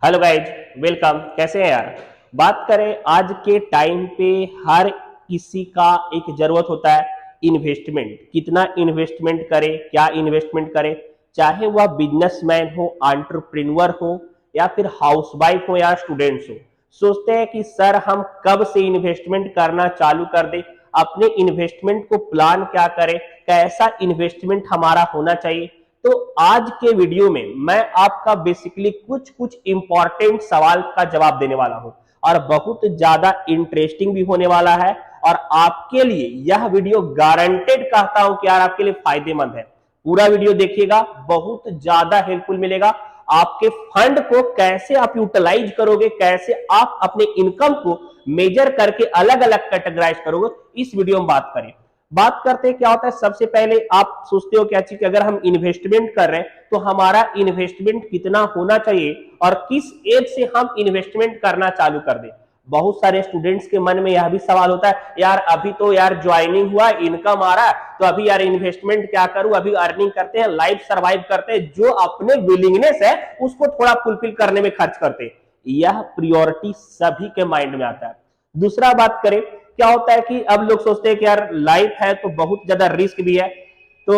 Hello guys, welcome. कैसे हैं यार? बात करें आज के टाइम पे हर किसी का एक जरूरत होता है इन्वेस्टमेंट। कितना इन्वेस्टमेंट करे, क्या इन्वेस्टमेंट करे, चाहे वह बिजनेसमैन हो, एंटरप्रेन्योर हो या फिर हाउसवाइफ हो या स्टूडेंट्स हो। सोचते हैं कि सर हम कब से इन्वेस्टमेंट करना चालू कर दे, अपने इन्वेस्टमेंट को प्लान क्या करें, कैसा इन्वेस्टमेंट हमारा होना चाहिए। तो आज के वीडियो में मैं आपका बेसिकली कुछ कुछ इंपॉर्टेंट सवाल का जवाब देने वाला हूं और बहुत ज्यादा इंटरेस्टिंग भी होने वाला है। और आपके लिए यह वीडियो गारंटेड कहता हूं कि यार आपके लिए फायदेमंद है। पूरा वीडियो देखिएगा, बहुत ज्यादा हेल्पफुल मिलेगा। आपके फंड को कैसे आप यूटिलाइज करोगे, कैसे आप अपने इनकम को मेजर करके अलग अलग कैटेगराइज करोगे, इस वीडियो में बात करें। बात करते हैं क्या होता है। सबसे पहले आप सोचते हो क्या चीज, अगर हम इन्वेस्टमेंट कर रहे हैं तो हमारा इन्वेस्टमेंट कितना होना चाहिए और किस एज से हम इन्वेस्टमेंट करना चालू कर दें। बहुत सारे स्टूडेंट्स के मन में यह भी सवाल होता है, यार अभी तो यार ज्वाइनिंग हुआ, इनकम आ रहा है, तो अभी यार इन्वेस्टमेंट क्या करूं, अभी अर्निंग करते हैं, लाइफ सर्वाइव करते हैं, जो अपने विलिंगनेस है उसको थोड़ा फुलफिल करने में खर्च करते हैं। यह प्रियोरिटी सभी के माइंड में आता है। दूसरा बात करें, क्या होता है कि अब लोग सोचते हैं कि यार लाइफ है तो बहुत ज्यादा रिस्क भी है, तो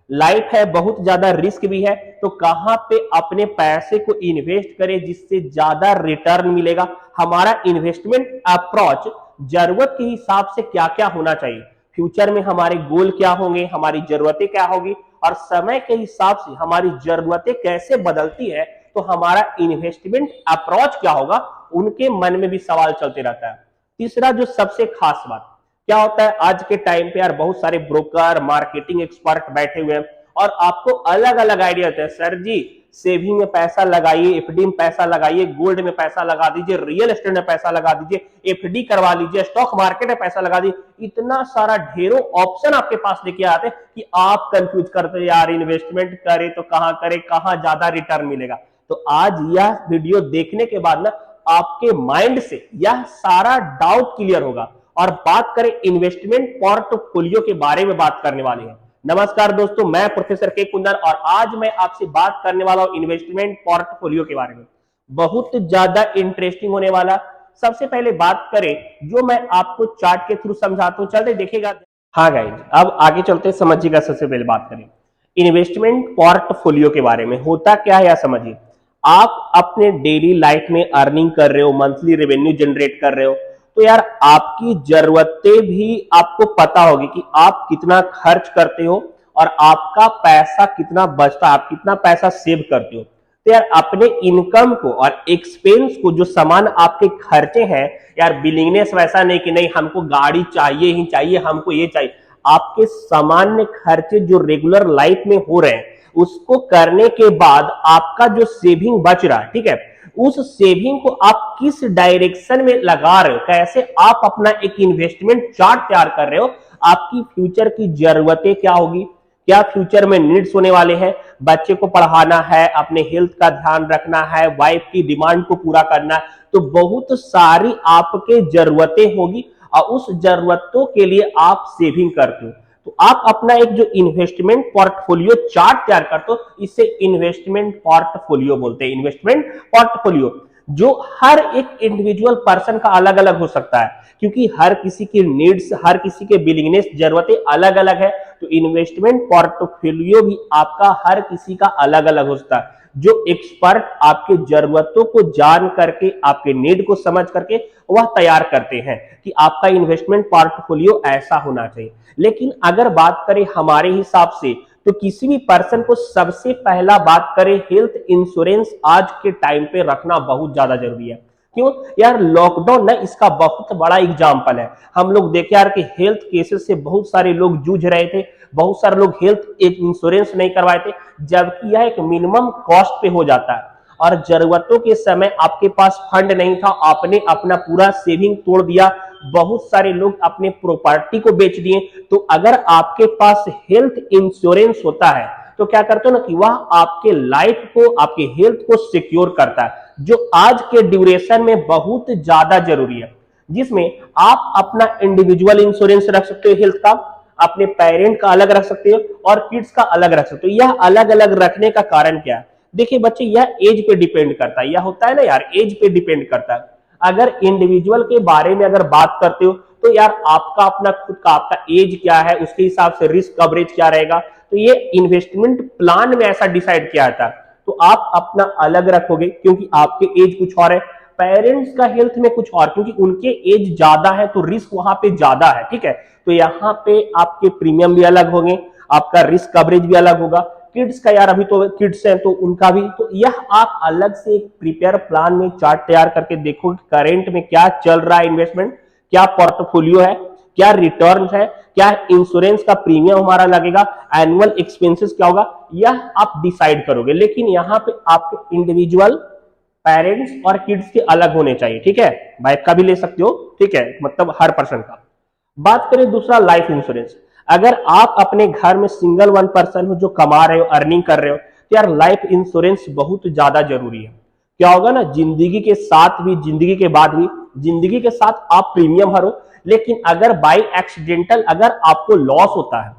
लाइफ है बहुत ज्यादा रिस्क भी है, तो कहां पे अपने पैसे को इन्वेस्ट करें जिससे ज्यादा रिटर्न मिलेगा। हमारा इन्वेस्टमेंट अप्रोच जरूरत के हिसाब से क्या क्या होना चाहिए, फ्यूचर में हमारे गोल क्या होंगे, हमारी जरूरतें क्या होगी और समय के हिसाब से हमारी जरूरतें कैसे बदलती है, तो हमारा इन्वेस्टमेंट अप्रोच क्या होगा, उनके मन में भी सवाल चलते रहता है। तीसरा जो सबसे खास बात क्या होता है, आज के टाइम पे यार बहुत सारे ब्रोकर, मार्केटिंग एक्सपर्ट बैठे हुए हैं और आपको अलग अलग आइडिया होते हैं। सर जी सेविंग में पैसा लगाइए, एफडी में पैसा लगाइए, गोल्ड में पैसा लगा दीजिए, रियल एस्टेट में पैसा लगा दीजिए, एफडी करवा लीजिए, स्टॉक मार्केट में पैसा लगा दीजिए। इतना सारा ढेरों ऑप्शन आपके पास लेके आते हैं कि आप कंफ्यूज करते यार इन्वेस्टमेंट करें तो कहां करें, कहां ज्यादा रिटर्न मिलेगा। तो आज यह वीडियो देखने के बाद ना आपके माइंड से यह सारा डाउट क्लियर होगा। और बात करें इन्वेस्टमेंट पोर्टफोलियो के बारे में बात करने वाले हैं। नमस्कार दोस्तों, मैं प्रोफेसर के कुंदन और आज मैं आपसे बात करने वाला हूं इन्वेस्टमेंट पोर्टफोलियो के बारे में। बहुत ज्यादा इंटरेस्टिंग होने वाला। सबसे पहले बात करें, जो मैं आपको चार्ट के थ्रू समझाता हूं, चलते देखिएगा। हाँ गाइज, अब आगे चलते समझिएगा। सबसे पहले बात करें इन्वेस्टमेंट पोर्टफोलियो के बारे में, होता क्या है या समझिए। आप अपने डेली लाइफ में अर्निंग कर रहे हो, मंथली रेवेन्यू जनरेट कर रहे हो, तो यार आपकी जरूरतें भी आपको पता होगी कि आप कितना खर्च करते हो और आपका पैसा कितना बचता है, आप कितना पैसा सेव करते हो। तो यार अपने इनकम को और एक्सपेंस को, जो सामान आपके खर्चे हैं, यार बिलिंगनेस वैसा नहीं कि नहीं हमको गाड़ी चाहिए ही चाहिए, हमको ये चाहिए। आपके सामान्य खर्चे जो रेगुलर लाइफ में हो रहे हैं उसको करने के बाद आपका जो सेविंग बच रहा है, ठीक है, उस सेविंग को आप किस डायरेक्शन में लगा रहे हो, कैसे आप अपना एक इन्वेस्टमेंट चार्ट तैयार कर रहे हो। आपकी फ्यूचर की जरूरतें क्या होगी, क्या फ्यूचर में नीड्स होने वाले हैं, बच्चे को पढ़ाना है, अपने हेल्थ का ध्यान रखना है, वाइफ की डिमांड को पूरा करना है, तो बहुत सारी आपके जरूरतें होगी और उस जरूरतों के लिए आप सेविंग करते हो। तो आप अपना एक जो इन्वेस्टमेंट पोर्टफोलियो चार्ट तैयार करते हो, इसे इन्वेस्टमेंट पोर्टफोलियो बोलते हैं। इन्वेस्टमेंट पोर्टफोलियो जो हर एक इंडिविजुअल पर्सन का अलग अलग हो सकता है, क्योंकि हर किसी की नीड्स, हर किसी के बिलिंगनेस, जरूरतें अलग अलग है। तो इन्वेस्टमेंट पोर्टफोलियो भी आपका हर किसी का अलग अलग होता है। जो एक्सपर्ट आपके जरूरतों को जान करके, आपके नीड को समझ करके वह तैयार करते हैं कि आपका इन्वेस्टमेंट पोर्टफोलियो ऐसा होना चाहिए। लेकिन अगर बात करें हमारे हिसाब से, तो किसी भी पर्सन को सबसे पहला बात करें, हेल्थ इंश्योरेंस आज के टाइम पे रखना बहुत ज्यादा जरूरी है। क्यों यार, लॉकडाउन ना इसका बहुत बड़ा एग्जाम्पल है। हम लोग देखे यार कि हेल्थ केसेस से बहुत सारे लोग जूझ रहे थे, बहुत सारे लोग हेल्थ एक इंश्योरेंस नहीं करवाए थे, जबकि यह एक मिनिमम कॉस्ट पे हो जाता है। और जरूरतों के समय आपके पास फंड नहीं था, आपने अपना पूरा सेविंग तोड़ दिया, बहुत सारे लोग अपने प्रॉपर्टी को बेच दिए। तो अगर आपके पास हेल्थ इंश्योरेंस होता है तो क्या करते हो ना कि वह आपके लाइफ को, आपके हेल्थ को सिक्योर करता है, जो आज के ड्यूरेशन में बहुत ज्यादा जरूरी है। जिसमें आप अपना इंडिविजुअल इंश्योरेंस रख सकते हो हेल्थ का, अपने पेरेंट का अलग रख सकते हो और किड्स का अलग रख सकते हो। यह अलग अलग रखने का कारण क्या है, देखिए बच्चे, यह एज पे डिपेंड करता है, यह होता है ना यार, एज पे डिपेंड करता है। अगर इंडिविजुअल के बारे में अगर बात करते हो तो यार आपका अपना खुद का आपका एज क्या है, उसके हिसाब से रिस्क कवरेज क्या रहेगा, तो ये इन्वेस्टमेंट प्लान में ऐसा डिसाइड किया जाता है। तो आप अपना अलग रखोगे क्योंकि आपके एज कुछ और है, पेरेंट्स का हेल्थ में कुछ और, क्योंकि उनके एज ज्यादा है तो रिस्क वहां पे ज्यादा है, ठीक है। तो यहाँ पे आपके प्रीमियम भी अलग होंगे, आपका रिस्क कवरेज भी अलग होगा। किड्स का यार अभी तो किड्स हैं तो उनका भी, तो यह आप अलग से एक प्रिपेयर प्लान में चार्ट तैयार करके देखो कि करेंट में क्या चल रहा है इन्वेस्टमेंट, क्या पोर्टफोलियो है, क्या रिटर्न है, क्या इंश्योरेंस का प्रीमियम हमारा लगेगा, एनुअल एक्सपेंसेस क्या होगा, यह आप डिसाइड करोगे। लेकिन यहाँ पे आपके इंडिविजुअल, पेरेंट्स और किड्स के अलग होने चाहिए, ठीक है। वाइफ का भी ले सकते हो, ठीक है, मतलब हर पर्सन का। बात करें दूसरा लाइफ इंश्योरेंस। अगर आप अपने घर में सिंगल वन पर्सन हो जो कमा रहे हो, अर्निंग कर रहे हो, तो यार लाइफ इंश्योरेंस बहुत ज्यादा जरूरी है। क्या होगा ना, जिंदगी के साथ भी, जिंदगी के बाद भी, जिंदगी के साथ आप प्रीमियम भरो, लेकिन अगर बाई एक्सीडेंटल अगर आपको लॉस होता है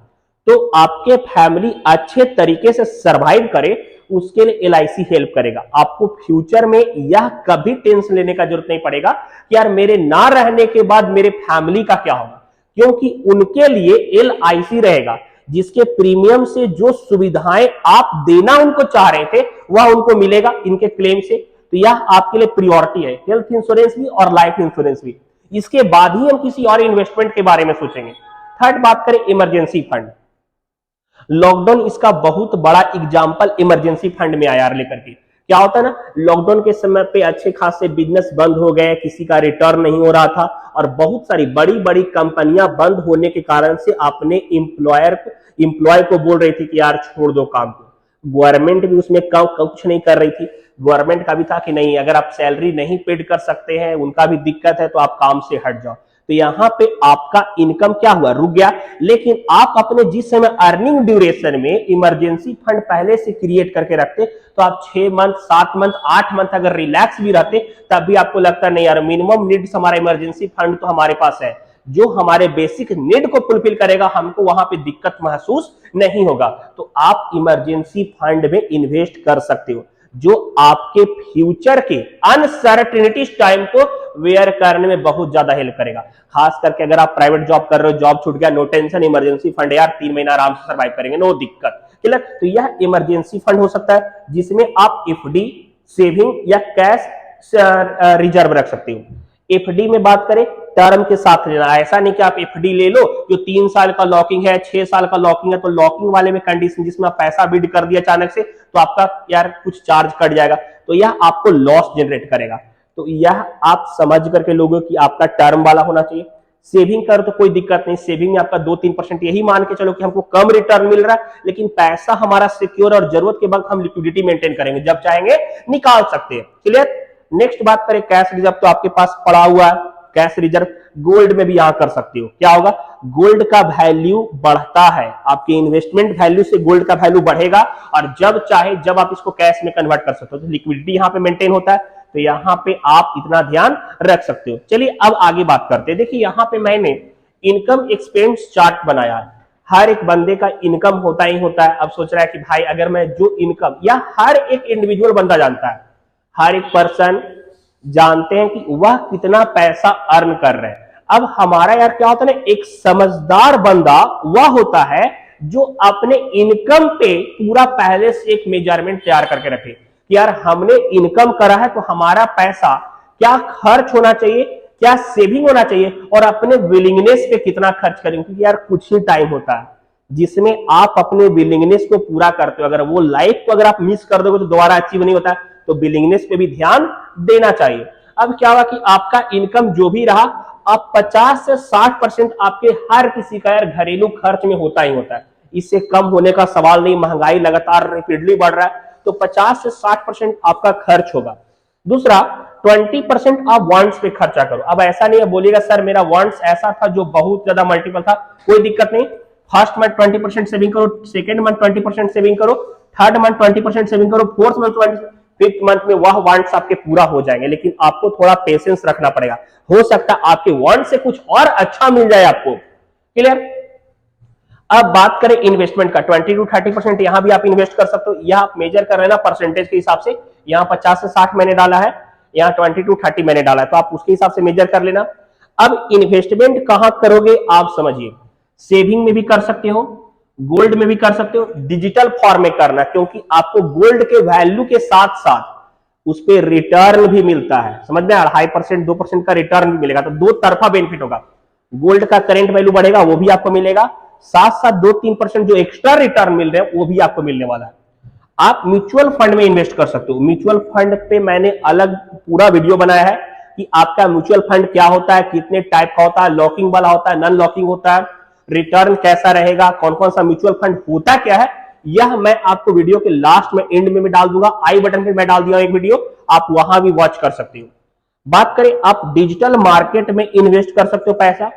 तो आपके फैमिली अच्छे तरीके से सरवाइव करे, उसके लिए एलआईसी हेल्प करेगा। आपको फ्यूचर में यह कभी टेंशन लेने का जरूरत नहीं पड़ेगा कि यार मेरे ना रहने के बाद मेरे फैमिली का क्या होगा, क्योंकि उनके लिए एलआईसी रहेगा, जिसके प्रीमियम से जो सुविधाएं आप देना उनको चाह रहे थे वह उनको मिलेगा इनके क्लेम से। तो यह आपके लिए प्रियोरिटी है, हेल्थ इंश्योरेंस भी और लाइफ इंश्योरेंस भी। इसके बाद ही हम किसी और इन्वेस्टमेंट के बारे में सोचेंगे। थर्ड बात करें इमरजेंसी फंड। लॉकडाउन इसका बहुत बड़ा एग्जाम्पल इमरजेंसी फंड में आया लेकर के। क्या होता है ना, लॉकडाउन के समय पे अच्छे खासे बिजनेस बंद हो गए, किसी का रिटर्न नहीं हो रहा था, और बहुत सारी बड़ी बड़ी कंपनियां बंद होने के कारण से अपने एम्प्लॉय को बोल रही थी कि यार छोड़ दो काम को। गवर्नमेंट भी उसमें कुछ नहीं कर रही थी। गवर्नमेंट का भी था कि नहीं, अगर आप सैलरी नहीं पेड कर सकते हैं, उनका भी दिक्कत है, तो आप काम से हट जाओ। तो यहां पे आपका इनकम क्या हुआ, रुक गया। लेकिन आप अपने जिस समय अर्निंग ड्यूरेशन में इमरजेंसी फंड पहले से क्रिएट करके रखते, तो आप 6 मंथ, 7 मंथ, 8 मंथ अगर रिलैक्स भी रहते, तब भी आपको लगता नहीं यार मिनिमम नीड्स हमारा इमरजेंसी फंड तो हमारे पास है, जो हमारे बेसिक नीड को फुलफिल करेगा, हमको वहां पे दिक्कत महसूस नहीं होगा। तो आप इमरजेंसी फंड में इन्वेस्ट कर सकते हो, जो आपके फ्यूचर के अनसर्टेनिटी टाइम को वेयर करने में बहुत ज्यादा हेल्प करेगा। खास करके अगर आप प्राइवेट जॉब कर रहे हो, जॉब छूट गया, नो टेंशन, इमरजेंसी फंड यार 3 महीना आराम से सर्वाइव करेंगे, नो दिक्कत, क्लियर। तो यह इमरजेंसी फंड हो सकता है जिसमें आप एफडी, सेविंग या कैश रिजर्व रख सकते हो। एफडी में बात करें, टर्म के साथ लेना। ऐसा नहीं कि आप एफडी ले लो जो 3 साल का लॉकिंग है, 6 साल का लॉकिंग है, तो लॉकिंग वाले में कंडीशन जिसमें आप पैसा बिड कर दिया अचानक से, तो आपका यार कुछ चार्ज कट जाएगा, तो यह आपको लॉस जनरेट करेगा। तो यह आप समझ करके लोगों की आपका टर्म वाला होना चाहिए। सेविंग कर तो कोई दिक्कत नहीं, सेविंग में आपका 2-3% यही मान के चलो कि हमको कम रिटर्न मिल रहा है, लेकिन पैसा हमारा सिक्योर और जरूरत के वक्त हम लिक्विडिटी मेंटेन करेंगे, जब चाहेंगे निकाल सकते हैं, क्लियर। नेक्स्ट बात करें कैश रिजर्व, तो आपके पास पड़ा हुआ है कैश रिजर्व। गोल्ड में भी यहां कर सकते हो। क्या होगा, गोल्ड का वैल्यू बढ़ता है, आपके इन्वेस्टमेंट वैल्यू से गोल्ड का वैल्यू बढ़ेगा, और जब चाहे जब आप इसको कैश में कन्वर्ट कर सकते हो, तो लिक्विडिटी यहां पे मेंटेन होता है। तो यहां पे आप इतना ध्यान रख सकते हो। चलिए अब आगे बात करते हैं। देखिए यहां पे मैंने इनकम एक्सपेंस चार्ट बनाया है। हर एक बंदे का इनकम होता ही होता है। अब सोच रहा है कि भाई अगर मैं जो इनकम, या हर एक इंडिविजुअल बंदा जानता है, हर एक पर्सन जानते हैं कि वह कितना पैसा अर्न कर रहे हैं। अब हमारा यार क्या होता है ना, एक समझदार बंदा वह होता है जो अपने इनकम पे पूरा पहले से एक मेजरमेंट तैयार करके रखे कि यार हमने इनकम करा है तो हमारा पैसा क्या खर्च होना चाहिए, क्या सेविंग होना चाहिए, और अपने विलिंगनेस पे कितना खर्च करेंगे। क्योंकि यार कुछ ही टाइम होता है जिसमें आप अपने विलिंगनेस को पूरा करते हो। अगर वो लाइफ को अगर आप मिस कर दोगे तो दोबारा अचीव नहीं होता, तो विलिंगनेस पे भी ध्यान देना चाहिए। अब क्या हुआ कि आपका इनकम जो भी रहा, अब 50 से 60% आपके हर किसी का यार घरेलू खर्च में होता ही होता है। इससे कम होने का सवाल नहीं, महंगाई लगातार रेपिडली बढ़ रहा है, तो 50 से 60% आपका खर्च होगा। दूसरा 20% आप वांट्स पे खर्चा करो। अब ऐसा नहीं है बोलिएगा सर मेरा वांट्स ऐसा था जो बहुत ज्यादा मल्टीपल था, कोई दिक्कत नहीं। फर्स्ट मंथ 20% सेविंग करो, सेकेंड मंथ 20% सेविंग करो, थर्ड मंथ 20% सेविंग करो, फोर्थ मंथ 20%, फिफ्थ मंथ में वह वांट्स आपके पूरा हो जाएंगे। लेकिन आपको थोड़ा पेशेंस रखना पड़ेगा, हो सकता है आपके वांट से कुछ और अच्छा मिल जाए आपको, क्लियर। अब बात करें इन्वेस्टमेंट का, 20 to 30% यहां भी आप इन्वेस्ट कर सकते हो। यह आप मेजर कर रहे हैं ना परसेंटेज के हिसाब से, यहाँ 50 से 60 मैंने डाला है, यहाँ 20 to 30 मैंने डाला है, तो आप उसके हिसाब से मेजर कर लेना। अब इन्वेस्टमेंट कहां करोगे आप समझिए, सेविंग में भी कर सकते हो, गोल्ड में भी कर सकते हो, डिजिटल फॉर्म में करना, क्योंकि आपको गोल्ड के वैल्यू के साथ साथ उस पर रिटर्न भी मिलता है, समझ में, 2.5% 2% का रिटर्न भी मिलेगा, तो दो तरफा बेनिफिट होगा। गोल्ड का करंट वैल्यू बढ़ेगा वो भी आपको मिलेगा, साथ साथ 2-3% जो एक्स्ट्रा रिटर्न मिल रहे हैं वो भी आपको मिलने वाला है। आप म्यूचुअल फंड में इन्वेस्ट कर सकते हो। म्यूचुअल फंड पे मैंने अलग पूरा वीडियो बनाया है कि आपका म्यूचुअल फंड क्या होता है, कितने टाइप का होता है, लॉकिंग वाला होता है, नॉन लॉकिंग होता है, रिटर्न कैसा रहेगा, कौन कौन सा म्यूचुअल फंड होता क्या है, यह मैं आपको वीडियो के लास्ट में एंड में डाल दूंगा। आई बटन पे मैं डाल दिया एक वीडियो, आप वहां भी वॉच कर सकते हो। बात करें आप डिजिटल मार्केट में इन्वेस्ट कर सकते हो पैसा।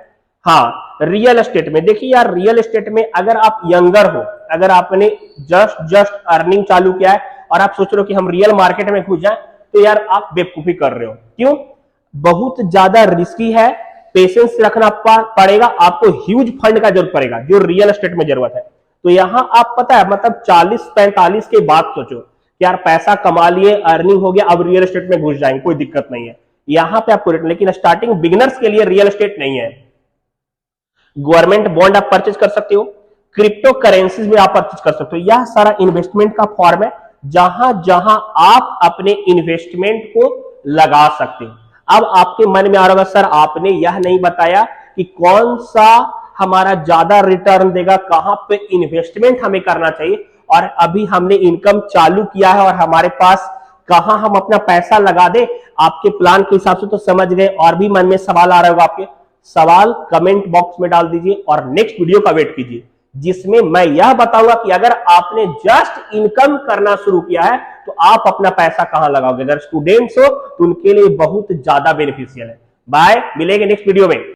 हाँ, रियल एस्टेट में देखिए यार, रियल एस्टेट में अगर आप यंगर हो, अगर आपने जस्ट अर्निंग चालू किया है और आप सोच रहे हो कि हम रियल मार्केट में घुस जाए, तो यार आप बेवकूफी कर रहे हो। क्यों? बहुत ज्यादा रिस्की है, पेशेंस रखना पड़ेगा, आपको ह्यूज फंड का जरूरत पड़ेगा जो रियल एस्टेट में जरूरत है। तो यहां आप पता है मतलब 40-45 के बाद सोचो कि यार पैसा कमा लिए, अर्निंग हो गया, अब रियल एस्टेट में घुस जाएंगे, कोई दिक्कत नहीं है यहां पे आपको, लेकिन स्टार्टिंग बिगिनर्स के लिए रियल एस्टेट नहीं है। गवर्नमेंट बॉन्ड आप परचेज कर सकते हो, क्रिप्टो करेंसीज में आप परचेज कर सकते हो। यह सारा इन्वेस्टमेंट का फॉर्म है जहां जहां आप अपने इन्वेस्टमेंट को लगा सकते हो। अब आपके मन में आ रहा होगा सर आपने यह नहीं बताया कि कौन सा हमारा ज्यादा रिटर्न देगा, कहां पे इन्वेस्टमेंट हमें करना चाहिए, और अभी हमने इनकम चालू किया है और हमारे पास कहां हम अपना पैसा लगा दे। आपके प्लान के हिसाब से तो समझ गए, और भी मन में सवाल आ रहा होगा आपके, सवाल कमेंट बॉक्स में डाल दीजिए और नेक्स्ट वीडियो का वेट कीजिए जिसमें मैं यह बताऊंगा कि अगर आपने जस्ट इनकम करना शुरू किया है तो आप अपना पैसा कहां लगाओगे। अगर स्टूडेंट्स हो तो उनके लिए बहुत ज्यादा बेनिफिशियल है। बाय, मिलेंगे नेक्स्ट वीडियो में।